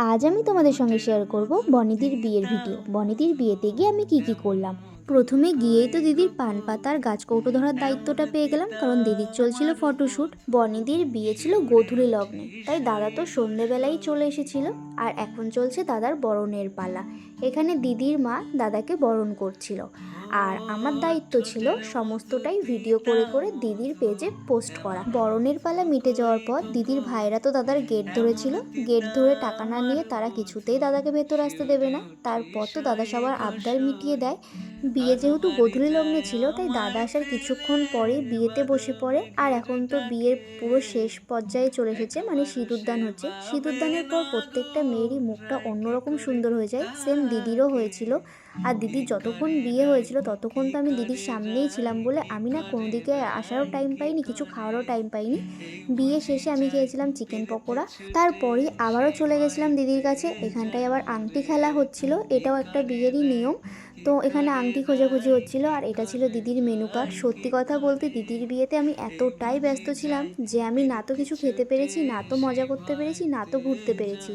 আজ আমি তোমাদের সঙ্গে শেয়ার করব বনিদির বিয়ের ভিডিও। বনিদির বিয়েতে গিয়ে আমি কি করলাম। প্রথমে গিয়েই তো দিদির পান পাতার গাছ কৌটো ধরার দায়িত্বটা পেয়ে গেলাম, কারণ দিদির চলছিল ফটোশ্যুট। বনিদির বিয়ে ছিল গোধূলি লগ্নে, তাই দাদা তো সন্ধেবেলাই চলে এসেছিল। আর এখন চলছে দাদার বরণের পালা। এখানে দিদির মা দাদাকে বরণ করছিল, আর আমার দায়িত্ব ছিল সমস্তটাই ভিডিও করে করে দিদির পেজে পোস্ট করা। বরণের পালা মিটে যাওয়ার পর দিদির ভাইরা তো দাদার গেট ধরেছিল। গেট ধরে টাকা না নিয়ে তারা কিছুতেই দাদাকে ভেতর আসতে দেবে না। তারপর তো দাদা সবার আবদার মিটিয়ে দেয়। বিয়ে যেহেতু গোধূলি লগ্নে ছিল, তাই দাদা আসার কিছুক্ষণ পরে বিয়েতে বসে পড়ে। আর এখন তো বিয়ের পুরো শেষ পর্যায়ে চলে এসেছে, মানে সিঁদুরদান হচ্ছে। সিঁদুরদানের পর প্রত্যেকটা মেয়েরই মুখটা অন্যরকম সুন্দর হয়ে যায়। সেম দিদিরও হয়েছিল। আর দিদির যতক্ষণ বিয়ে হয়েছিল ততক্ষণ তো আমি দিদির সামনেই ছিলাম বলে আমি না কোনো দিকে আসারও টাইম পাইনি, কিছু খাওয়ারও টাইম পাইনি। বিয়ে শেষে আমি খেয়েছিলাম চিকেন পকোড়া। তারপরে আবারও চলে গেছিলাম দিদির কাছে। এখানটায় আবার আংটি খেলা হচ্ছিল, এটাও একটা বিয়েরই নিয়ম। তো এখানে আংটি খোঁজাখুঁজি হচ্ছিল, আর এটা ছিল দিদির মেনু কার্ড। সত্যি কথা বলতে দিদির বিয়েতে আমি এতটাই ব্যস্ত ছিলাম যে আমি না তো কিছু খেতে পেরেছি, না তো মজা করতে পেরেছি, না তো ঘুরতে পেরেছি।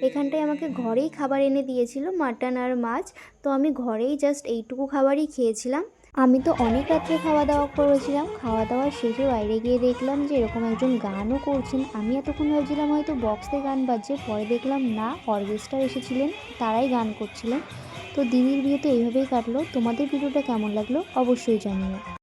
এখানটায় আমাকে ঘরেই খাবার এনে দিয়েছিল, মাটন আর মাছ। তো আমি ঘরেই জাস্ট এইটুকু খাবারই খেয়েছিলাম। আমি তো অনেক রাত্রে খাওয়া দাওয়া করেছিলাম। খাওয়া দাওয়ার শেষে বাইরে গিয়ে দেখলাম যে এরকম একজন গানও করছেন। আমি এতক্ষণ ভাবছিলাম হয়তো বক্সে গান বাজছে, পরে দেখলাম না, অর্কেস্ট্রা এসেছিলেন, তারাই গান করছিলেন। তো দিদির বিয়ে তো এইভাবেই কাটলো। তোমাদের ভিডিওটা কেমন লাগলো অবশ্যই জানিও।